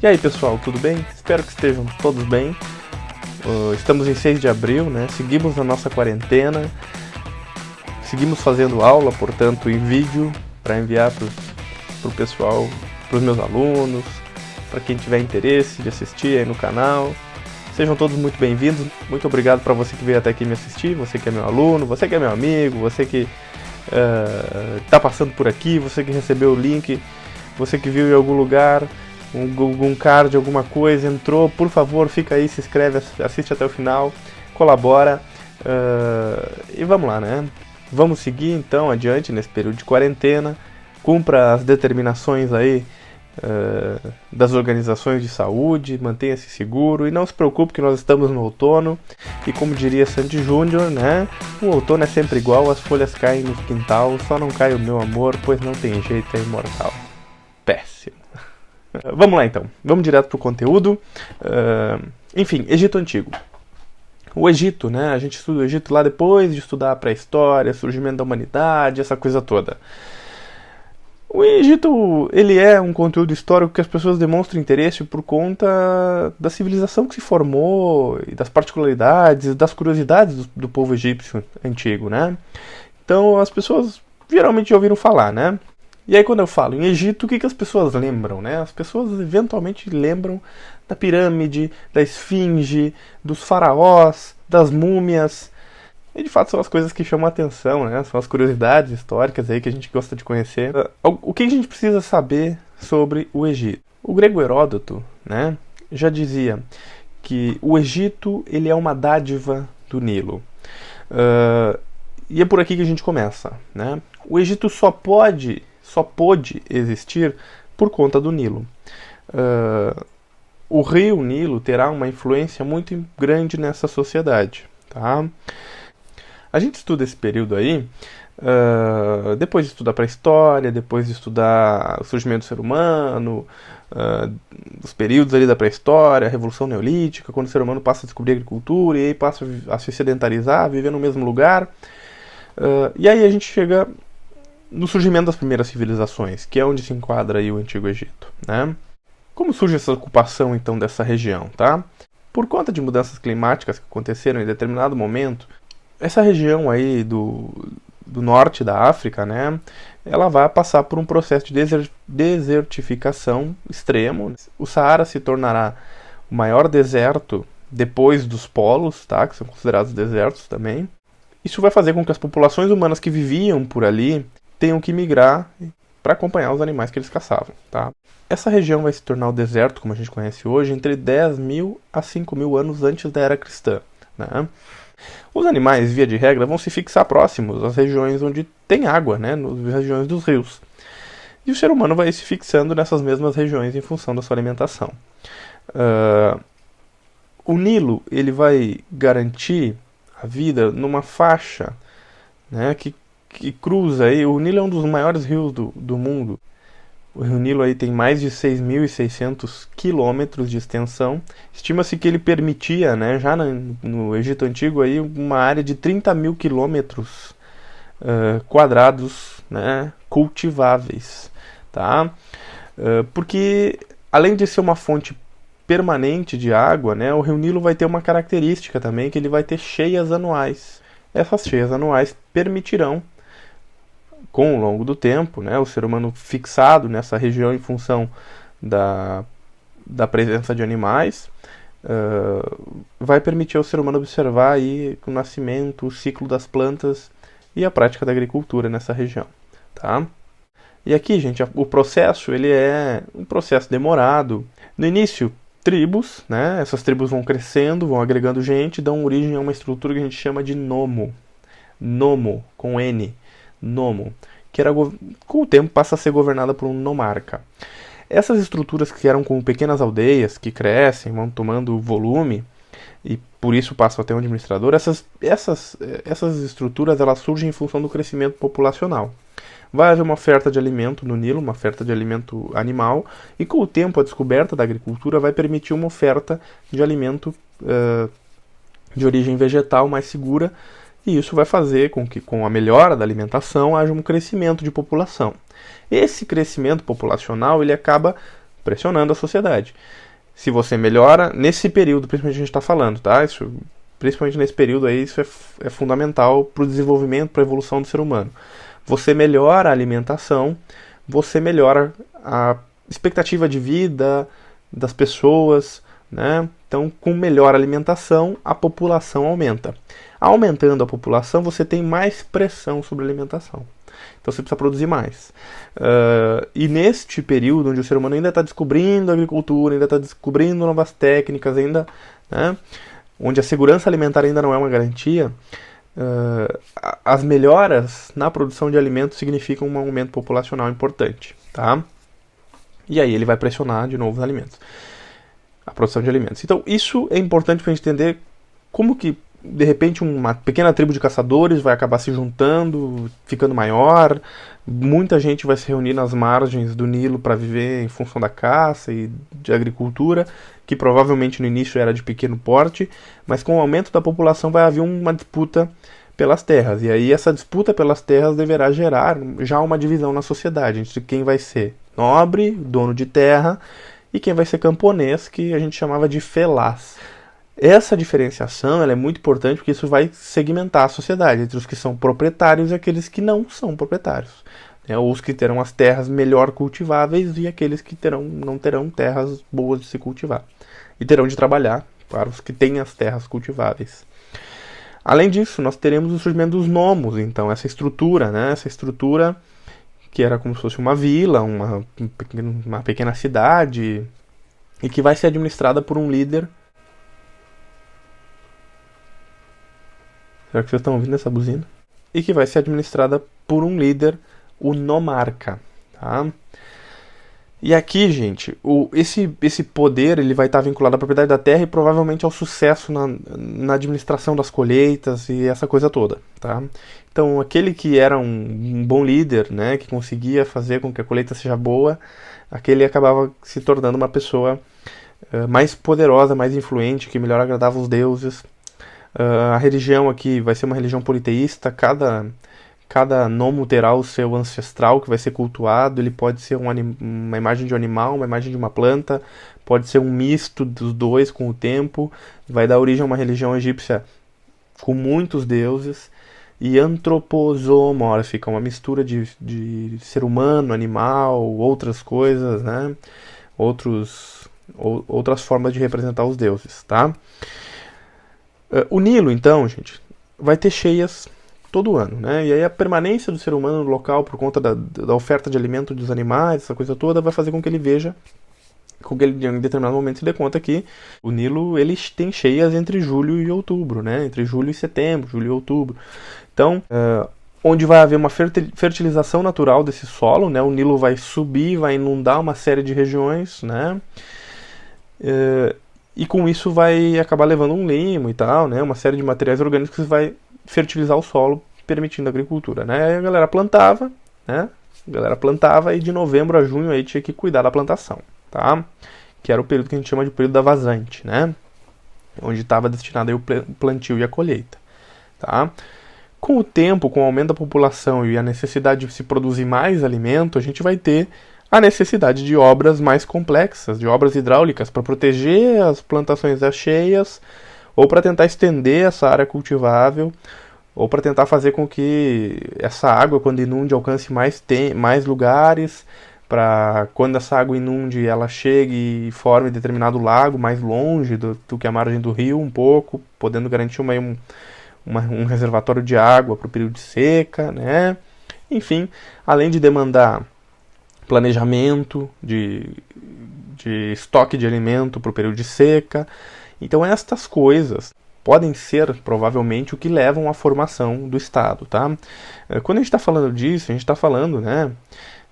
E aí pessoal, tudo bem? Espero que estejam todos bem. Estamos em 6 de abril, né? Seguimos na nossa quarentena. Seguimos fazendo aula, portanto, em vídeo, para enviar para o pessoal, para os meus alunos, para quem tiver interesse de assistir aí no canal. Sejam todos muito bem-vindos. Muito obrigado para você que veio até aqui me assistir, você que é meu aluno, você que é meu amigo, você que está passando por aqui, você que recebeu o link, você que viu em algum lugar um card, alguma coisa, entrou, por favor, fica aí, se inscreve, assiste até o final, colabora, e vamos lá, né? Vamos seguir então adiante nesse período de quarentena, cumpra as determinações aí das organizações de saúde, mantenha-se seguro e não se preocupe que nós estamos no outono e, como diria Sandy Júnior, né? O outono é sempre igual, as folhas caem no quintal, só não cai o meu amor, pois não tem jeito, é imortal. Péssimo. Vamos lá então, vamos direto para o conteúdo. Enfim, Egito Antigo. O Egito, né? A gente estuda o Egito lá depois de estudar a pré-história, surgimento da humanidade, essa coisa toda. O Egito, ele é um conteúdo histórico que as pessoas demonstram interesse por conta da civilização que se formou e das particularidades, das curiosidades do povo egípcio antigo, né? Então as pessoas geralmente já ouviram falar, né? E aí quando eu falo em Egito, o que as pessoas lembram, né? As pessoas eventualmente lembram da pirâmide, da esfinge, dos faraós, das múmias. E de fato são as coisas que chamam a atenção, né? São as curiosidades históricas aí que a gente gosta de conhecer. O que a gente precisa saber sobre o Egito? O grego Heródoto, né, já dizia que o Egito ele é uma dádiva do Nilo. E é por aqui que a gente começa, né? O Egito só pôde existir por conta do Nilo. O rio Nilo terá uma influência muito grande nessa sociedade, tá? A gente estuda esse período aí, depois de estudar pré-história, depois de estudar o surgimento do ser humano, os períodos ali da pré-história, a Revolução Neolítica, quando o ser humano passa a descobrir a agricultura e aí passa a se sedentarizar, viver no mesmo lugar. E aí a gente chega no surgimento das primeiras civilizações, que é onde se enquadra aí o Antigo Egito, né? Como surge essa ocupação então dessa região, tá? Por conta de mudanças climáticas que aconteceram em determinado momento, essa região aí do norte da África, né, ela vai passar por um processo de desertificação extremo. O Saara se tornará o maior deserto depois dos polos, tá, que são considerados desertos também. Isso vai fazer com que as populações humanas que viviam por ali tenham que migrar para acompanhar os animais que eles caçavam, tá? Essa região vai se tornar o deserto, como a gente conhece hoje, entre 10.000 a 5.000 anos antes da Era Cristã, né? Os animais, via de regra, vão se fixar próximos às regiões onde tem água, né, nas regiões dos rios. E o ser humano vai se fixando nessas mesmas regiões em função da sua alimentação. O Nilo ele vai garantir a vida numa faixa, né, que cruza aí. O Nilo é um dos maiores rios do mundo. O Rio Nilo aí tem mais de 6.600 quilômetros de extensão. Estima-se que ele permitia, né, já no Egito Antigo, aí, uma área de 30.000 quilômetros quadrados, né, cultiváveis. Tá? Porque, além de ser uma fonte permanente de água, né, o Rio Nilo vai ter uma característica também, que ele vai ter cheias anuais. Essas cheias anuais permitirão, com o longo do tempo, né, o ser humano fixado nessa região em função da presença de animais, vai permitir ao ser humano observar aí o nascimento, o ciclo das plantas e a prática da agricultura nessa região, tá? E aqui, gente, o processo ele é um processo demorado. No início, tribos, né, essas tribos vão crescendo, vão agregando gente, dão origem a uma estrutura que a gente chama de nomo. Nomo, com N. Nomo, que com o tempo passa a ser governada por um nomarca. Essas estruturas que eram como pequenas aldeias, que crescem, vão tomando volume, e por isso passam a ter um administrador, essas estruturas elas surgem em função do crescimento populacional. Vai haver uma oferta de alimento no Nilo, uma oferta de alimento animal, e com o tempo a descoberta da agricultura vai permitir uma oferta de alimento de origem vegetal mais segura, e isso vai fazer com que, com a melhora da alimentação, haja um crescimento de população. Esse crescimento populacional ele acaba pressionando a sociedade. Se você melhora, nesse período, principalmente a gente está falando, tá? Isso, principalmente nesse período aí, isso é fundamental para o desenvolvimento, para a evolução do ser humano. Você melhora a alimentação, você melhora a expectativa de vida das pessoas, né? Então, com melhor alimentação, a população aumenta. Aumentando a população, você tem mais pressão sobre a alimentação. Então você precisa produzir mais. E neste período, onde o ser humano ainda está descobrindo a agricultura, ainda está descobrindo novas técnicas, ainda, né, onde a segurança alimentar ainda não é uma garantia, as melhoras na produção de alimentos significam um aumento populacional importante. Tá? E aí ele vai pressionar de novo os alimentos. A produção de alimentos. Então isso é importante para a gente entender como que de repente uma pequena tribo de caçadores vai acabar se juntando, ficando maior, muita gente vai se reunir nas margens do Nilo para viver em função da caça e de agricultura, que provavelmente no início era de pequeno porte, mas com o aumento da população vai haver uma disputa pelas terras, e aí essa disputa pelas terras deverá gerar já uma divisão na sociedade, entre quem vai ser nobre, dono de terra, e quem vai ser camponês, que a gente chamava de felaz. Essa diferenciação ela é muito importante porque isso vai segmentar a sociedade entre os que são proprietários e aqueles que não são proprietários, né? Ou os que terão as terras melhor cultiváveis e aqueles que não terão terras boas de se cultivar. E terão de trabalhar para os que têm as terras cultiváveis. Além disso, nós teremos o surgimento dos nomos, então essa estrutura, né? Essa estrutura que era como se fosse uma vila, uma pequena cidade, e que vai ser administrada por um líder. Será que vocês estão ouvindo essa buzina? E que vai ser administrada por um líder, o nomarca. Tá? E aqui, gente, esse poder ele vai estar vinculado à propriedade da terra e provavelmente ao sucesso na administração das colheitas e essa coisa toda. Tá? Então, aquele que era um bom líder, né, que conseguia fazer com que a colheita seja boa, aquele acabava se tornando uma pessoa mais poderosa, mais influente, que melhor agradava os deuses. A religião aqui vai ser uma religião politeísta, cada nomo terá o seu ancestral que vai ser cultuado, ele pode ser uma imagem de um animal, uma imagem de uma planta, pode ser um misto dos dois com o tempo, vai dar origem a uma religião egípcia com muitos deuses, e antroposomórfica, uma mistura de ser humano, animal, outras coisas, né? Outras formas de representar os deuses, tá? O Nilo, então, gente, vai ter cheias todo ano, né? E aí a permanência do ser humano no local por conta da oferta de alimento dos animais, essa coisa toda, vai fazer com que ele veja, com que ele em determinado momento se dê conta que o Nilo ele tem cheias entre julho e outubro, né? Entre julho e setembro, julho e outubro. Então, onde vai haver uma fertilização natural desse solo, né? O Nilo vai subir, vai inundar uma série de regiões, né? E com isso vai acabar levando um limo e tal, né? Uma série de materiais orgânicos que vai fertilizar o solo, permitindo a agricultura, né? Aí a galera plantava, né? A galera plantava e de novembro a junho aí tinha que cuidar da plantação, tá? Que era o período que a gente chama de período da vazante, né? Onde estava destinado aí o plantio e a colheita, tá? Com o tempo, com o aumento da população e a necessidade de se produzir mais alimento, a gente vai ter a necessidade de obras mais complexas, de obras hidráulicas para proteger as plantações das cheias, ou para tentar estender essa área cultivável, ou para tentar fazer com que essa água, quando inunde, alcance mais lugares, para quando essa água inunde, ela chegue e forme determinado lago mais longe do que a margem do rio um pouco, podendo garantir um reservatório de água para o período de seca, né? Enfim, além de demandar planejamento de estoque de alimento para o período de seca. Então estas coisas podem ser, provavelmente, o que levam à formação do Estado, tá? Quando a gente está falando disso, a gente está falando, né,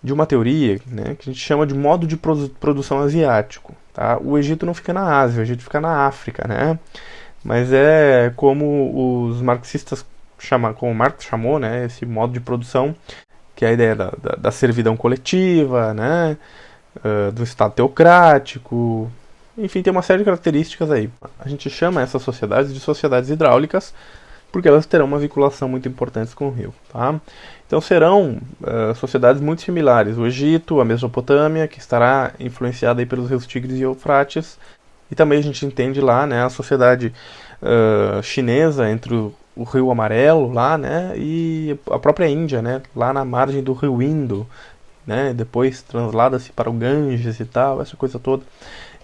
de uma teoria, né, que a gente chama de modo de produção asiático, tá? O Egito não fica na Ásia, o Egito fica na África, né? Mas é como os marxistas como Marx chamou, né, esse modo de produção, que é a ideia da servidão coletiva, né, do Estado teocrático, enfim, tem uma série de características aí. A gente chama essas sociedades de sociedades hidráulicas, porque elas terão uma vinculação muito importante com o rio. Tá? Então serão sociedades muito similares. O Egito, a Mesopotâmia, que estará influenciada aí pelos rios Tigres e Eufrates, e também a gente entende lá, né, a sociedade chinesa entre o Rio Amarelo lá, né, e a própria Índia, né, lá na margem do Rio Indo, né, depois translada-se para o Ganges e tal, essa coisa toda.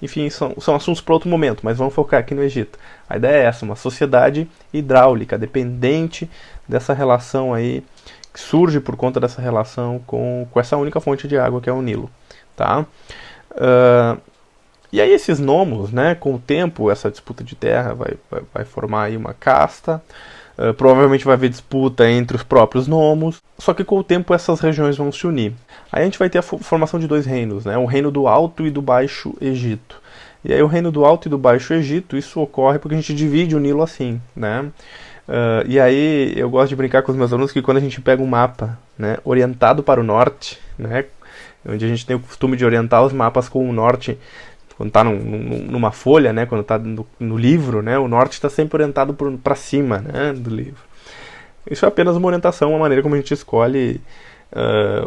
Enfim, são assuntos para outro momento, mas vamos focar aqui no Egito. A ideia é essa, uma sociedade hidráulica, dependente dessa relação aí, que surge por conta dessa relação com essa única fonte de água que é o Nilo. Tá? E aí esses nomos, né, com o tempo, essa disputa de terra vai formar aí uma casta, provavelmente vai haver disputa entre os próprios nomos, só que com o tempo essas regiões vão se unir. Aí a gente vai ter a formação de dois reinos, né, o reino do Alto e do Baixo Egito. E aí o reino do Alto e do Baixo Egito, isso ocorre porque a gente divide o Nilo assim, né. E aí eu gosto de brincar com os meus alunos que quando a gente pega um mapa, né, orientado para o norte, né, onde a gente tem o costume de orientar os mapas com o norte, quando está numa folha, né, quando está no livro, né, o norte está sempre orientado para cima, né, do livro. Isso é apenas uma orientação, uma maneira como a gente escolhe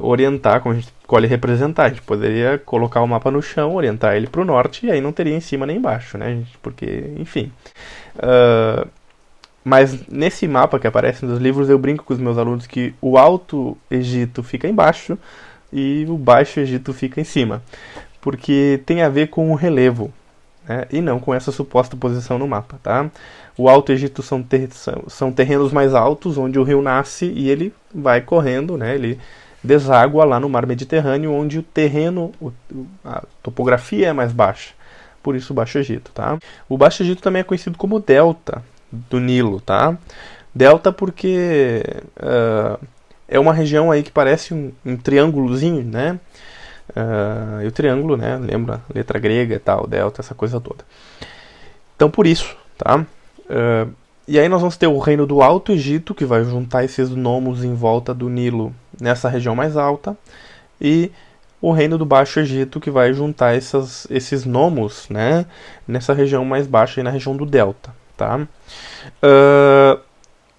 orientar, como a gente escolhe representar. A gente poderia colocar o mapa no chão, orientar ele para o norte, e aí não teria em cima nem embaixo, né, gente, porque, enfim. Mas nesse mapa que aparece nos livros, eu brinco com os meus alunos que o Alto Egito fica embaixo e o Baixo Egito fica em cima, porque tem a ver com o relevo, né, e não com essa suposta posição no mapa. Tá? O Alto Egito são terrenos mais altos, onde o rio nasce e ele vai correndo, né, ele deságua lá no mar Mediterrâneo, onde o terreno, a topografia é mais baixa, por isso o Baixo Egito. Tá? O Baixo Egito também é conhecido como Delta do Nilo. Tá? Delta porque é uma região aí que parece um triângulozinho, né? E o triângulo, né, lembra letra grega e tal, delta, essa coisa toda. Então por isso, tá? E aí nós vamos ter o reino do Alto Egito, que vai juntar esses nomos em volta do Nilo nessa região mais alta, e o reino do Baixo Egito, que vai juntar esses nomos, né, nessa região mais baixa, e na região do delta. Tá?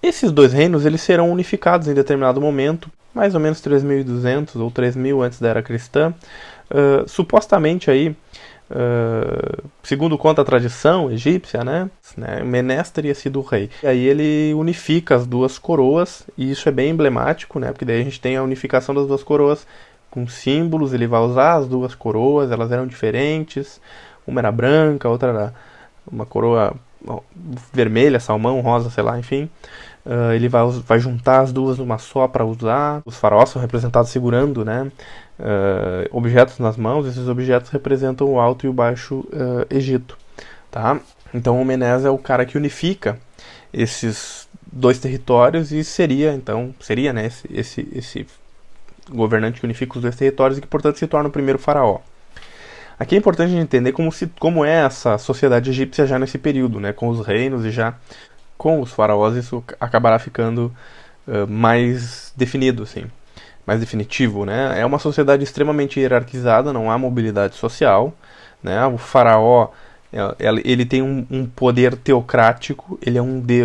Esses dois reinos eles serão unificados em determinado momento, mais ou menos 3.200 ou 3.000 antes da era cristã. Supostamente aí, segundo conta a tradição egípcia, né, Menes teria sido o rei. E aí ele unifica as duas coroas, e isso é bem emblemático, né, porque daí a gente tem a unificação das duas coroas com símbolos. Ele vai usar as duas coroas, elas eram diferentes, uma era branca, a outra era uma coroa vermelha, salmão, rosa, sei lá, enfim. Ele vai juntar as duas numa só para usar. Os faraós são representados segurando, né, objetos nas mãos. Esses objetos representam o Alto e o Baixo Egito. Tá? Então o Menes é o cara que unifica esses dois territórios e seria, né, esse governante que unifica os dois territórios e que, portanto, se torna o primeiro faraó. Aqui é importante a gente entender como é essa sociedade egípcia já nesse período, né, com os reinos e já com os faraós. Isso acabará ficando mais definido, assim, mais definitivo, né? É uma sociedade extremamente hierarquizada, não há mobilidade social, né? O faraó ele tem um poder teocrático, ele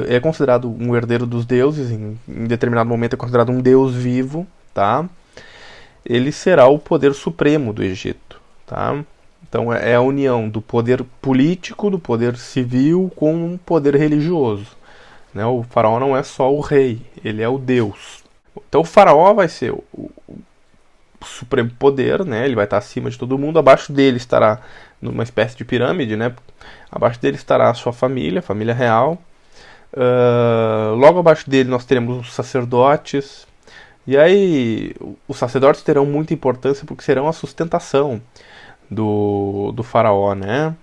é considerado um herdeiro dos deuses, em determinado momento é considerado um deus vivo, tá? Ele será o poder supremo do Egito, tá? Então é a união do poder político, do poder civil com o poder religioso, né? O faraó não é só o rei, ele é o deus. Então o faraó vai ser o supremo poder, né? Ele vai estar acima de todo mundo. Abaixo dele estará numa espécie de pirâmide, né? Abaixo dele estará a sua família, a família real. Logo abaixo dele nós teremos os sacerdotes. E aí os sacerdotes terão muita importância porque serão a sustentação do faraó, né?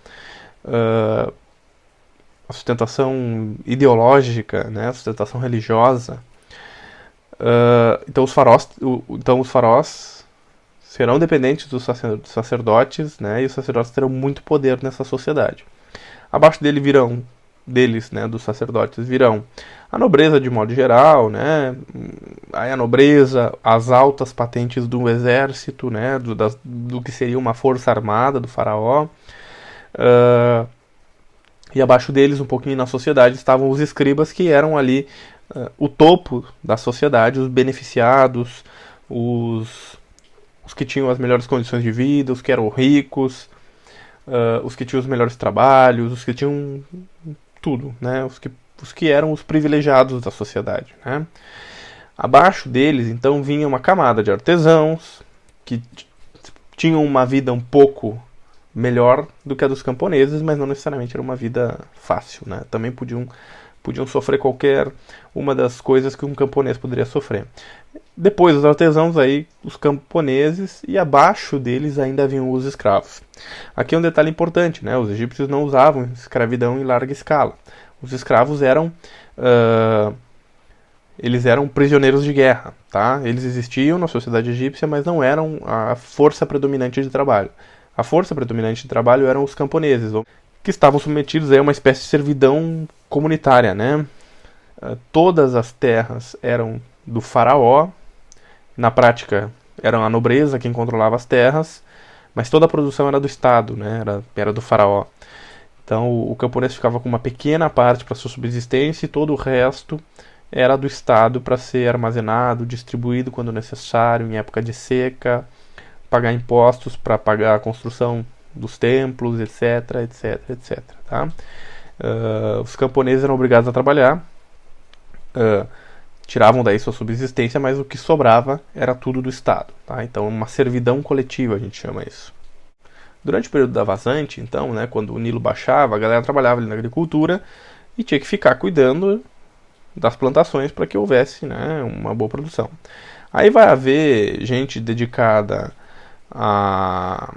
A sustentação ideológica, né? A sustentação religiosa. Então os faraós serão dependentes dos sacerdotes, né? E os sacerdotes terão muito poder nessa sociedade. Abaixo deles, né, dos sacerdotes, virão a nobreza de modo geral, né? Aí a nobreza, as altas patentes do exército, né? Do que seria uma força armada do faraó. E abaixo deles, um pouquinho na sociedade, estavam os escribas, que eram ali o topo da sociedade, os beneficiados, os que tinham as melhores condições de vida, os que eram ricos, os que tinham os melhores trabalhos, os que tinham tudo, né? Os que eram os privilegiados da sociedade, né? Abaixo deles, então, vinha uma camada de artesãos que tinham uma vida um pouco melhor do que a dos camponeses, mas não necessariamente era uma vida fácil, né? Também podiam sofrer qualquer uma das coisas que um camponês poderia sofrer. Depois os artesãos, aí os camponeses, e abaixo deles ainda haviam os escravos. Aqui é um detalhe importante, né? Os egípcios não usavam escravidão em larga escala. Os escravos eram eles eram prisioneiros de guerra, tá? Eles existiam na sociedade egípcia, mas não eram a força predominante de trabalho. A força predominante de trabalho eram os camponeses, que estavam submetidos a uma espécie de servidão comunitária, né? Todas as terras eram do faraó, na prática era a nobreza quem controlava as terras, mas toda a produção era do Estado, né? Era do faraó. Então o camponês ficava com uma pequena parte para sua subsistência e todo o resto era do Estado para ser armazenado, distribuído quando necessário, em época de seca, pagar impostos para pagar a construção dos templos, etc, etc, etc. Tá? Os camponeses eram obrigados a trabalhar, tiravam daí sua subsistência, mas o que sobrava era tudo do Estado. Tá? Então, uma servidão coletiva, a gente chama isso. Durante o período da vazante, então, né, quando o Nilo baixava, a galera trabalhava ali na agricultura e tinha que ficar cuidando das plantações para que houvesse, né, uma boa produção. Aí vai haver gente dedicada a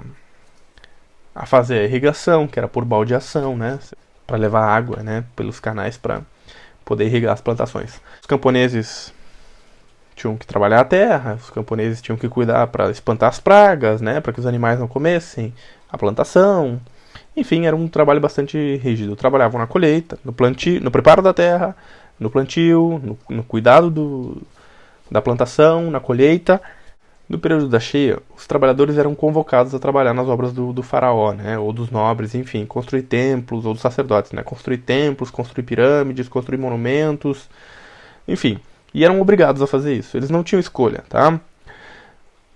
fazer a irrigação, que era por baldeação, né, para levar água, né, pelos canais para poder irrigar as plantações. Os camponeses tinham que trabalhar a terra, os camponeses tinham que cuidar para espantar as pragas, né, para que os animais não comessem a plantação. Enfim, era um trabalho bastante rígido. Trabalhavam na colheita, no plantio, no preparo da terra, no plantio, no cuidado da plantação, na colheita. No período da cheia, os trabalhadores eram convocados a trabalhar nas obras do faraó, né, ou dos nobres, enfim, construir templos, ou dos sacerdotes, né, construir templos, construir pirâmides, construir monumentos, enfim, e eram obrigados a fazer isso. Eles não tinham escolha, tá?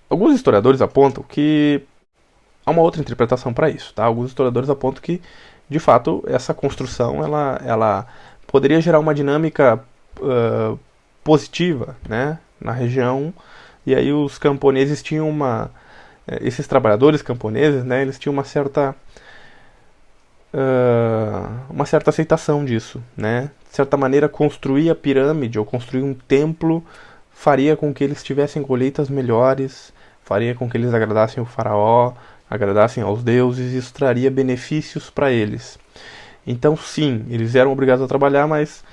Alguns historiadores apontam que há uma outra interpretação para isso, tá? Alguns historiadores apontam que, de fato, essa construção ela poderia gerar uma dinâmica positiva, né, na região. E aí os camponeses tinham esses trabalhadores camponeses, né, eles tinham uma certa aceitação disso, né? De certa maneira, construir a pirâmide ou construir um templo faria com que eles tivessem colheitas melhores, faria com que eles agradassem o faraó, agradassem aos deuses, e isso traria benefícios para eles. Então, sim, eles eram obrigados a trabalhar, mas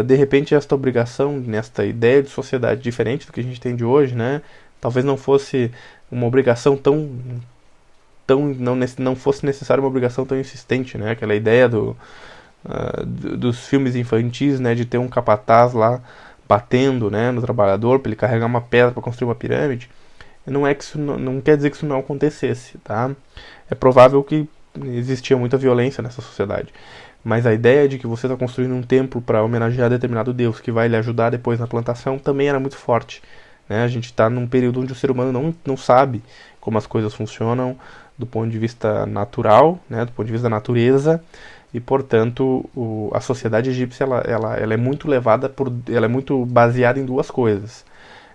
de repente esta obrigação, nesta ideia de sociedade diferente do que a gente tem de hoje, né, talvez não fosse uma obrigação não fosse necessária uma obrigação tão insistente, né, aquela ideia dos filmes infantis, né, de ter um capataz lá batendo, né, no trabalhador para ele carregar uma pedra para construir uma pirâmide. Não é que isso não quer dizer que isso não acontecesse, tá? É provável que existia muita violência nessa sociedade. Mas a ideia de que você está construindo um templo para homenagear determinado deus que vai lhe ajudar depois na plantação também era muito forte, né? A gente está num período onde o ser humano não sabe como as coisas funcionam do ponto de vista natural, né? Do ponto de vista da natureza, e portanto a sociedade egípcia ela é muito ela é muito baseada em duas coisas: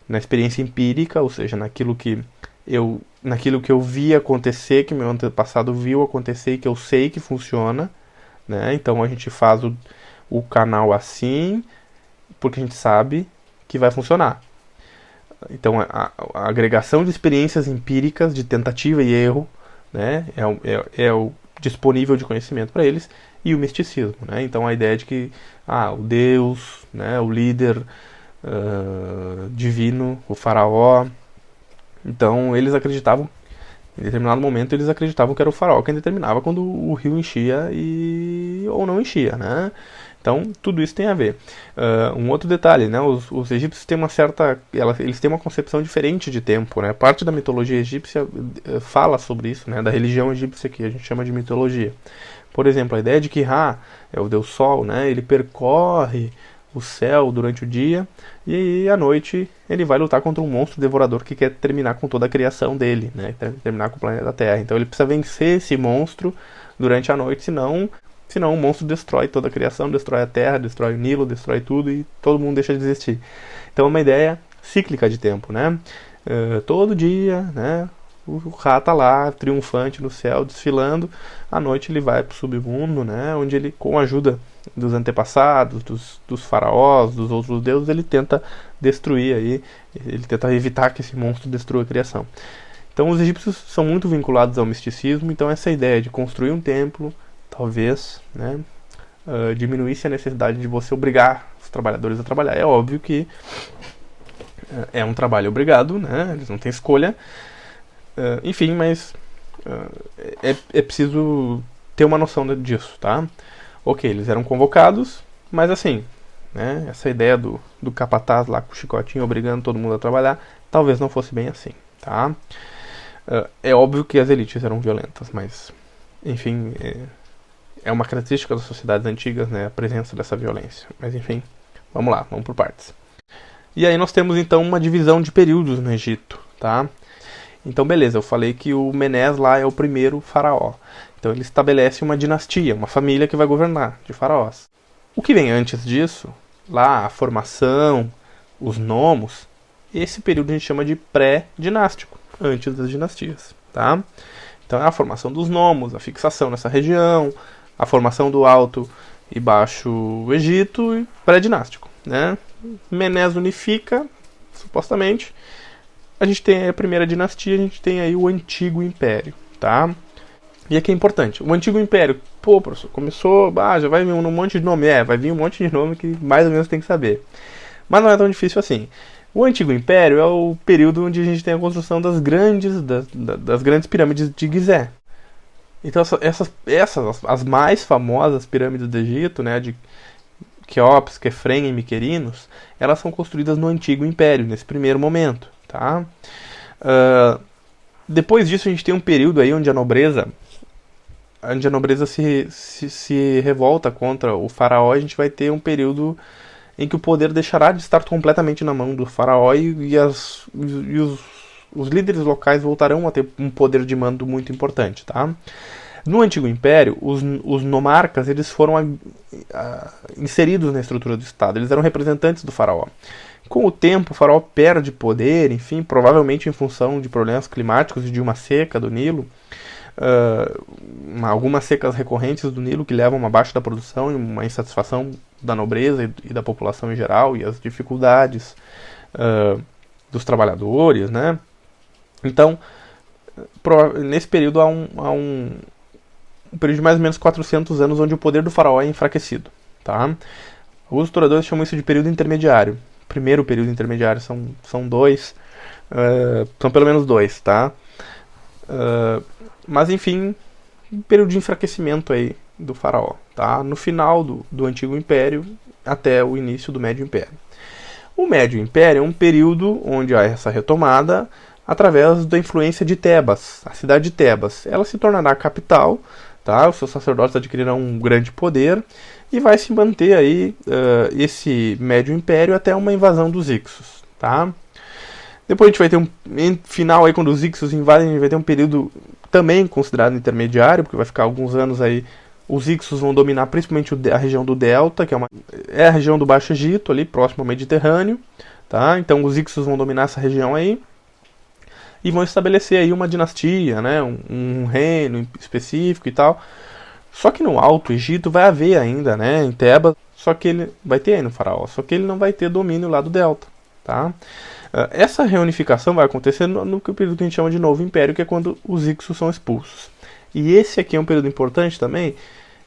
na experiência empírica, ou seja, naquilo que eu vi acontecer, que meu antepassado viu acontecer e que eu sei que funciona, né? Então a gente faz o canal assim porque a gente sabe que vai funcionar. Então a agregação de experiências empíricas, de tentativa e erro, né, é o disponível de conhecimento para eles, e o misticismo, né? Então a ideia de que o Deus, né, o líder divino, o faraó, então eles acreditavam, em determinado momento eles acreditavam que era o faraó quem determinava quando o rio enchia ou não enchia, né? Então tudo isso tem a ver. Um outro detalhe, né? Os egípcios têm eles têm uma concepção diferente de tempo, né? Parte da mitologia egípcia fala sobre isso, né? Da religião egípcia, que a gente chama de mitologia. Por exemplo, a ideia de que Ra é o deus Sol, né? Ele percorre o céu durante o dia e à noite ele vai lutar contra um monstro devorador que quer terminar com toda a criação dele, né? Terminar com o planeta Terra. Então ele precisa vencer esse monstro durante a noite, senão o monstro destrói toda a criação, destrói a Terra, destrói o Nilo, destrói tudo e todo mundo deixa de existir. Então é uma ideia cíclica de tempo, né? Todo dia, né? O Ra tá lá, triunfante no céu, desfilando. À noite ele vai para o submundo, né? Onde ele, com a ajuda dos antepassados, dos faraós, dos outros deuses, ele tenta destruir aí, ele tenta evitar que esse monstro destrua a criação. Então os egípcios são muito vinculados ao misticismo, então essa ideia de construir um templo, talvez, né, diminuísse a necessidade de você obrigar os trabalhadores a trabalhar. É óbvio que é um trabalho obrigado, né? Eles não têm escolha. Enfim, mas é preciso ter uma noção disso, tá? Ok, eles eram convocados, mas assim, né, essa ideia do capataz lá com o chicotinho obrigando todo mundo a trabalhar, talvez não fosse bem assim, tá? É óbvio que as elites eram violentas, mas, enfim, é uma característica das sociedades antigas, né, a presença dessa violência. Mas enfim, vamos lá, vamos por partes. E aí nós temos então uma divisão de períodos no Egito, tá? Então beleza, eu falei que o Menes lá é o primeiro faraó. Então ele estabelece uma dinastia, uma família que vai governar, de faraós. O que vem antes disso, lá a formação, os nomos, esse período a gente chama de pré-dinástico, antes das dinastias, tá? Então é a formação dos nomos, a fixação nessa região, a formação do Alto e Baixo Egito e pré-dinástico, né? Menes unifica, supostamente. A gente tem aí a primeira dinastia, a gente tem aí o Antigo Império, tá? E aqui é importante, o Antigo Império, pô, professor, começou, já vai vir um monte de nome, vai vir um monte de nome que mais ou menos tem que saber. Mas não é tão difícil assim. O Antigo Império é o período onde a gente tem a construção das grandes pirâmides de Gizé. Então essas as mais famosas pirâmides do Egito, né, de Quéops, Quefren e Miquerinos, elas são construídas no Antigo Império, nesse primeiro momento, tá? Depois disso a gente tem um período aí onde a nobreza se revolta contra o faraó. A gente vai ter um período em que o poder deixará de estar completamente na mão do faraó e os líderes locais voltarão a ter um poder de mando muito importante, tá? No Antigo Império, os nomarcas eles foram inseridos na estrutura do Estado, eles eram representantes do faraó. Com o tempo, o faraó perde poder, enfim, provavelmente em função de problemas climáticos e de uma seca do Nilo, algumas secas recorrentes do Nilo que levam a uma baixa da produção e uma insatisfação da nobreza e da população em geral, e as dificuldades dos trabalhadores, né? Então, nesse período há um período de mais ou menos 400 anos onde o poder do faraó é enfraquecido, tá? Os historiadores chamam isso de período intermediário. Primeiro período intermediário são dois, são pelo menos dois, tá? Mas enfim, um período de enfraquecimento aí do faraó, tá? No final do Antigo Império até o início do Médio Império. O Médio Império é um período onde há essa retomada através da influência de Tebas, a cidade de Tebas. Ela se tornará a capital, tá? Os seus sacerdotes adquirirão um grande poder e vai se manter aí esse Médio Império até uma invasão dos Hicsos, tá? Depois a gente vai ter final aí, quando os Hicsos invadem, a gente vai ter um período também considerado intermediário, porque vai ficar alguns anos aí. Os Hicsos vão dominar principalmente a região do Delta, que é a região do Baixo Egito, ali próximo ao Mediterrâneo, tá? Então os Hicsos vão dominar essa região aí e vão estabelecer aí uma dinastia, né? Um reino específico e tal. Só que no Alto Egito vai haver ainda, né, em Tebas, só que ele vai ter aí no faraó, só que ele não vai ter domínio lá do Delta, tá? Essa reunificação vai acontecer no período que a gente chama de Novo Império, que é quando os Hicsos são expulsos. E esse aqui é um período importante também,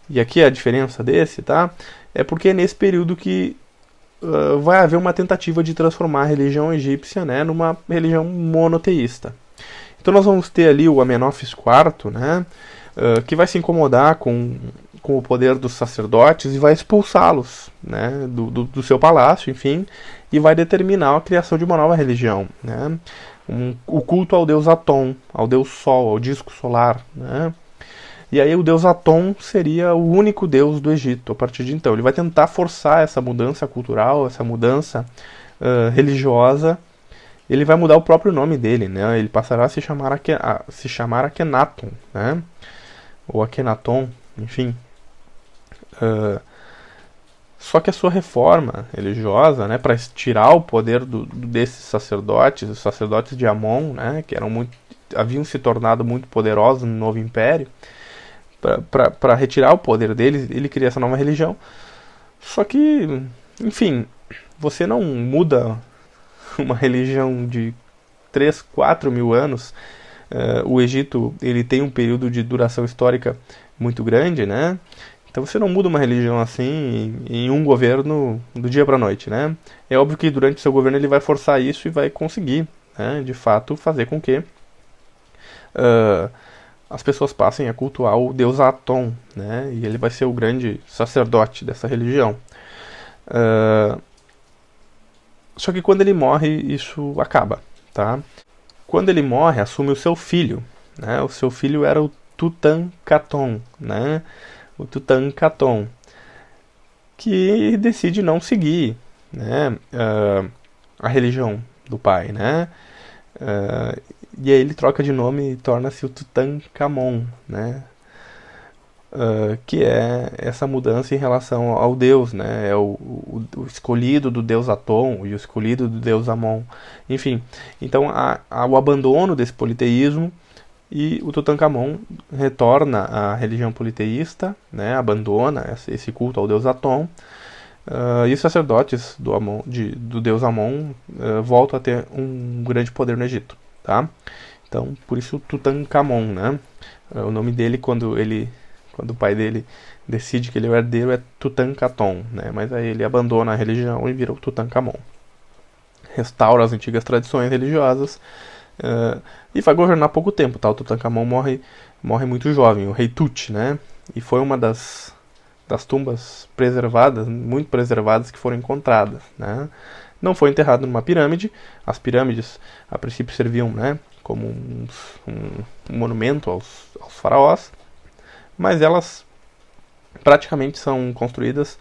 e aqui a diferença desse, tá? É porque é nesse período que vai haver uma tentativa de transformar a religião egípcia, né, numa religião monoteísta. Então nós vamos ter ali o Amenófis IV, né, que vai se incomodar com o poder dos sacerdotes e vai expulsá-los, né, do seu palácio, enfim, e vai determinar a criação de uma nova religião, né, o culto ao deus Atom, ao deus Sol, ao disco solar, né. E aí o deus Aton seria o único deus do Egito a partir de então. Ele vai tentar forçar essa mudança cultural, essa mudança religiosa. Ele vai mudar o próprio nome dele, né? Ele passará a se chamar Akhenaton, né? Ou Akhenaton, enfim. Só que a sua reforma religiosa, né, para tirar o poder desses sacerdotes, os sacerdotes de Amon, né, que haviam se tornado muito poderosos no novo império, para retirar o poder deles, ele cria essa nova religião. Só que, enfim, você não muda uma religião de 3, 4 mil anos. O Egito ele tem um período de duração histórica muito grande, né? Então você não muda uma religião assim em um governo do dia para a noite, né? É óbvio que durante o seu governo ele vai forçar isso e vai conseguir, né, de fato, fazer com que as pessoas passem a cultuar o deus Aton, né? E ele vai ser o grande sacerdote dessa religião. Só que quando ele morre, isso acaba, tá? Quando ele morre, assume o seu filho, né? O seu filho era o Tutankhaton, né? O Tutankhaton, que decide não seguir, né, a religião do pai, né? E aí ele troca de nome e torna-se o Tutankhamon, né? Que é essa mudança em relação ao deus, né? É o escolhido do deus Aton e o escolhido do deus Amon. Enfim, então há o abandono desse politeísmo e o Tutankhamon retorna à religião politeísta, né? Abandona esse culto ao deus Aton. E os sacerdotes do deus Amon voltam a ter um grande poder no Egito, tá? Então, por isso Tutankhamon, né? O nome dele, quando o pai dele decide que ele é o herdeiro, é Tutankhaton, né? Mas aí ele abandona a religião e vira o Tutankhamon. Restaura as antigas tradições religiosas e vai governar pouco tempo, tá? O Tutankhamon morre muito jovem, o rei Tut, né? E foi uma das tumbas preservadas, muito preservadas, que foram encontradas, né? Não foi enterrado numa pirâmide. As pirâmides, a princípio, serviam, né, como um monumento aos faraós, mas elas praticamente são construídas,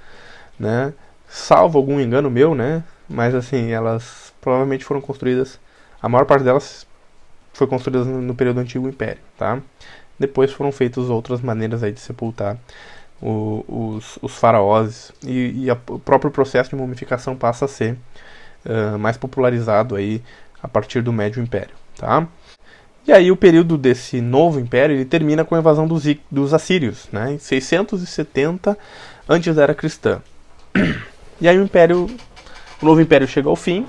né, salvo algum engano meu, né, mas assim, elas provavelmente foram construídas, a maior parte delas foi construída no período do Antigo Império, tá? Depois foram feitas outras maneiras aí de sepultar os faraós, e o próprio processo de mumificação passa a ser mais popularizado aí a partir do Médio Império, tá? E aí o período desse novo império ele termina com a invasão dos assírios, né, em 670 antes da era cristã. E aí o novo império chega ao fim.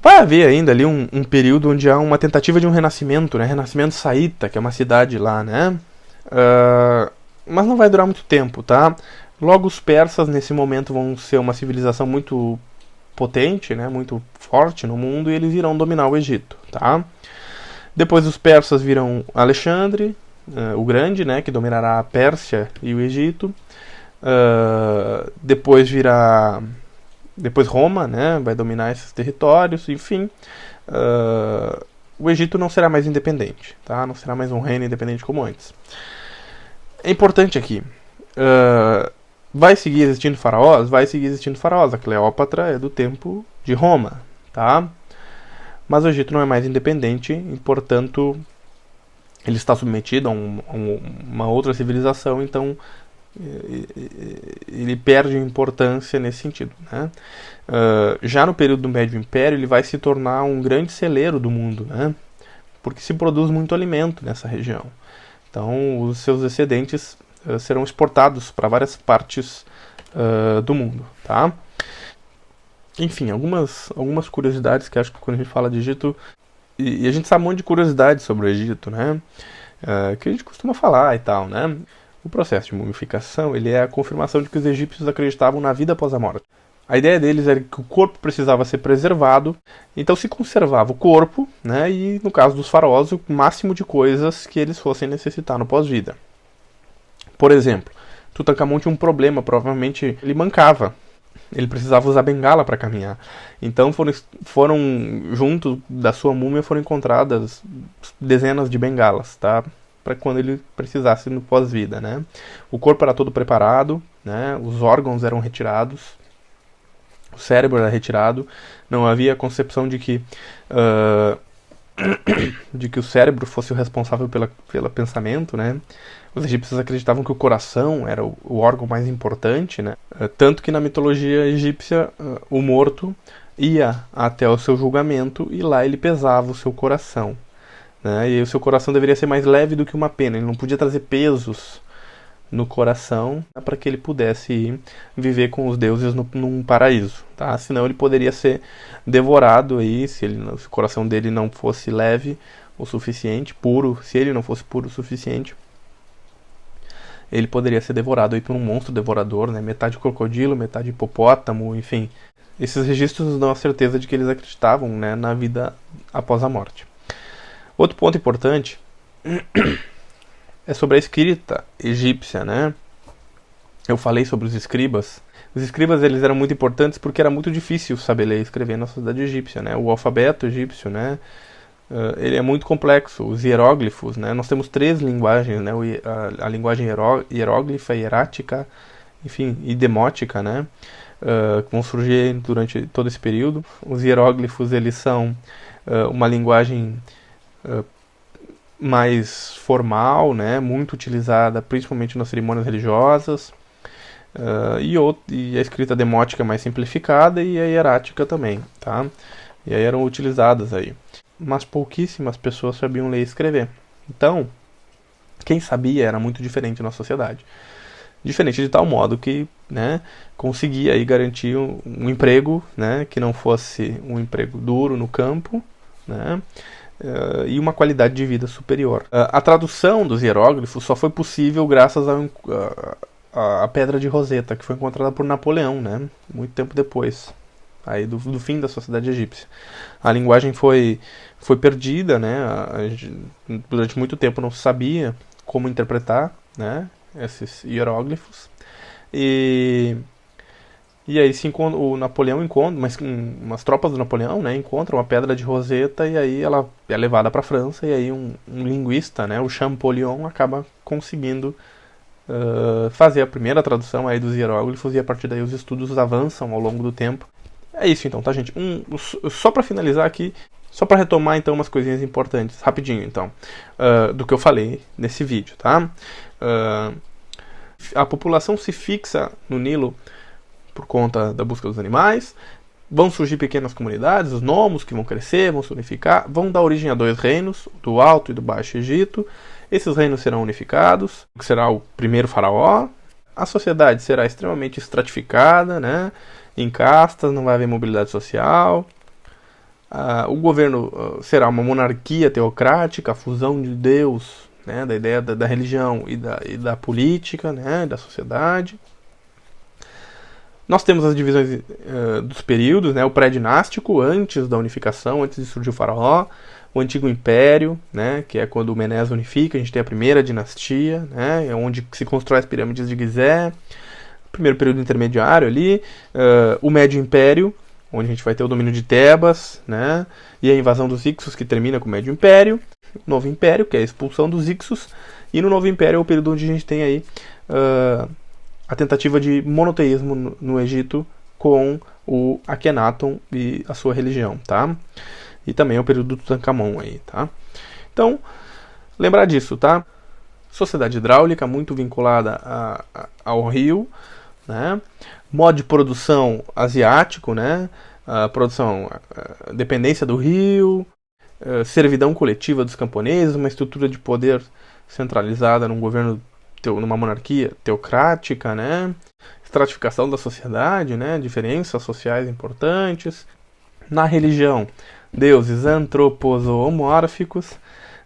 Vai haver ainda ali um período onde há uma tentativa de um renascimento, né, renascimento saíta, que é uma cidade lá, né, mas não vai durar muito tempo, tá? Logo os persas nesse momento vão ser uma civilização muito potente, né, muito forte no mundo, e eles irão dominar o Egito, tá? Depois os persas virão Alexandre, o Grande, né, que dominará a Pérsia e o Egito. Depois Roma, né, vai dominar esses territórios, enfim. O Egito não será mais independente, tá? Não será mais um reino independente como antes. É importante aqui, vai seguir existindo faraós? Vai seguir existindo faraós. A Cleópatra é do tempo de Roma, tá? Mas o Egito não é mais independente e, portanto, ele está submetido a uma outra civilização, então ele perde importância nesse sentido, né? Já no período do Médio Império, ele vai se tornar um grande celeiro do mundo, né? Porque se produz muito alimento nessa região. Então, os seus excedentes serão exportados para várias partes do mundo, tá? Enfim, algumas curiosidades que acho que quando a gente fala de Egito, e a gente sabe um monte de curiosidades sobre o Egito, né? Que a gente costuma falar e tal, né? O processo de mumificação, ele é a confirmação de que os egípcios acreditavam na vida após a morte. A ideia deles era que o corpo precisava ser preservado, então se conservava o corpo, né? E no caso dos faraós, o máximo de coisas que eles fossem necessitar no pós-vida. Por exemplo, Tutankhamon tinha um problema, provavelmente ele mancava. Ele precisava usar bengala para caminhar. Então foram junto da sua múmia foram encontradas dezenas de bengalas, tá? para quando ele precisasse no pós-vida, né? O corpo era todo preparado, né? Os órgãos eram retirados, o cérebro era retirado, não havia concepção de que o cérebro fosse o responsável pelo pensamento, né? Os egípcios acreditavam que o coração era o órgão mais importante, né? Tanto que na mitologia egípcia o morto ia até o seu julgamento e lá ele pesava o seu coração, né? E o seu coração deveria ser mais leve do que uma pena, ele não podia trazer pesos no coração para que ele pudesse ir viver com os deuses num paraíso, tá? Senão ele poderia ser devorado aí, se o coração dele não fosse leve o suficiente, puro, se ele não fosse puro o suficiente, ele poderia ser devorado aí por um monstro devorador, né? Metade crocodilo, metade hipopótamo, enfim. Esses registros nos dão a certeza de que eles acreditavam, né, na vida após a morte. Outro ponto importante é sobre a escrita egípcia, né? Eu falei sobre os escribas. Os escribas, eles eram muito importantes porque era muito difícil saber ler e escrever na sociedade egípcia, né? O alfabeto egípcio, né? Ele é muito complexo. Os hieróglifos, né? Nós temos 3 linguagens, né? A linguagem hieróglifa, hierática, enfim, e demótica, né? Que vão surgir durante todo esse período. Os hieróglifos, eles são uma linguagem mais formal, né, muito utilizada principalmente nas cerimônias religiosas, e a escrita demótica mais simplificada e a hierática também, tá? E aí eram utilizadas aí. Mas pouquíssimas pessoas sabiam ler e escrever. Então, quem sabia era muito diferente na sociedade. Diferente de tal modo que, né, conseguia aí garantir um emprego, né, que não fosse um emprego duro no campo, né, e uma qualidade de vida superior. A tradução dos hieróglifos só foi possível graças à Pedra de Roseta, que foi encontrada por Napoleão, né, muito tempo depois aí do fim da sociedade egípcia. A linguagem foi perdida, né, durante muito tempo não se sabia como interpretar, né, esses hieróglifos, e aí o Napoleão encontra, umas tropas do Napoleão, né, encontram a Pedra de Roseta, e aí ela é levada para a França, e aí um linguista, né, o Champollion, acaba conseguindo fazer a primeira tradução aí dos hieróglifos, e a partir daí os estudos avançam ao longo do tempo. É isso então, tá, gente? Só para finalizar aqui, só para retomar então umas coisinhas importantes, rapidinho então, do que eu falei nesse vídeo, tá? A população se fixa no Nilo por conta da busca dos animais, vão surgir pequenas comunidades, os nomos que vão crescer, vão se unificar, vão dar origem a 2 reinos, do Alto e do Baixo Egito. Esses reinos serão unificados, que será o primeiro faraó. A sociedade será extremamente estratificada, né, em castas, não vai haver mobilidade social. O governo será uma monarquia teocrática, a fusão de Deus, né, da ideia da religião e da política, né, da sociedade. Nós temos as divisões dos períodos, né, o pré-dinástico, antes da unificação, antes de surgir o faraó, o antigo império, né, que é quando o Menes unifica, a gente tem a primeira dinastia, né, é onde se constrói as pirâmides de Gizé, primeiro período intermediário ali, o médio império, onde a gente vai ter o domínio de Tebas, né, e a invasão dos Hicsos, que termina com o médio império, o novo império, que é a expulsão dos Hicsos, e no novo império é o período onde a gente tem aí a tentativa de monoteísmo no Egito com o Akhenaton e a sua religião, tá? E também é o período do Tutankhamon aí, tá? Então, lembrar disso, tá? Sociedade hidráulica muito vinculada ao rio, né? Modo de produção asiático, né? Dependência do rio, servidão coletiva dos camponeses, uma estrutura de poder centralizada num governo, numa monarquia teocrática, né? Estratificação da sociedade, né? Diferenças sociais importantes. Na religião, deuses antropozoomórficos,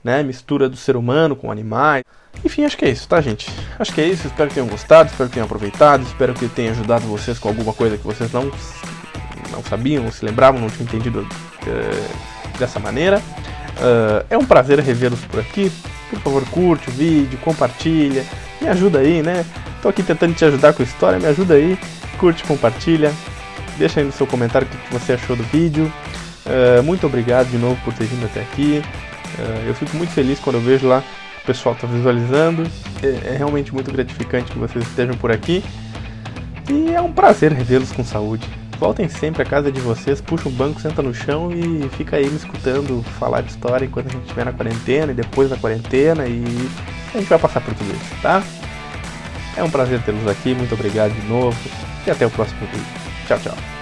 né? Mistura do ser humano com animais. Enfim, acho que é isso, tá, gente? Acho que é isso, espero que tenham gostado, espero que tenham aproveitado, espero que tenha ajudado vocês com alguma coisa que vocês não sabiam, não se lembravam, não tinham entendido dessa maneira. É um prazer revê-los por aqui. Por favor, curte o vídeo, compartilha, me ajuda aí, né? Tô aqui tentando te ajudar com a história, me ajuda aí, curte, compartilha, deixa aí no seu comentário o que você achou do vídeo. Muito obrigado de novo por ter vindo até aqui. Eu fico muito feliz quando eu vejo lá pessoal está visualizando. É realmente muito gratificante que vocês estejam por aqui. E é um prazer revê-los com saúde. Voltem sempre à casa de vocês, puxa um banco, senta no chão e fica aí me escutando falar de história enquanto a gente estiver na quarentena e depois da quarentena, e a gente vai passar por tudo isso, tá? É um prazer tê-los aqui, muito obrigado de novo e até o próximo vídeo. Tchau, tchau.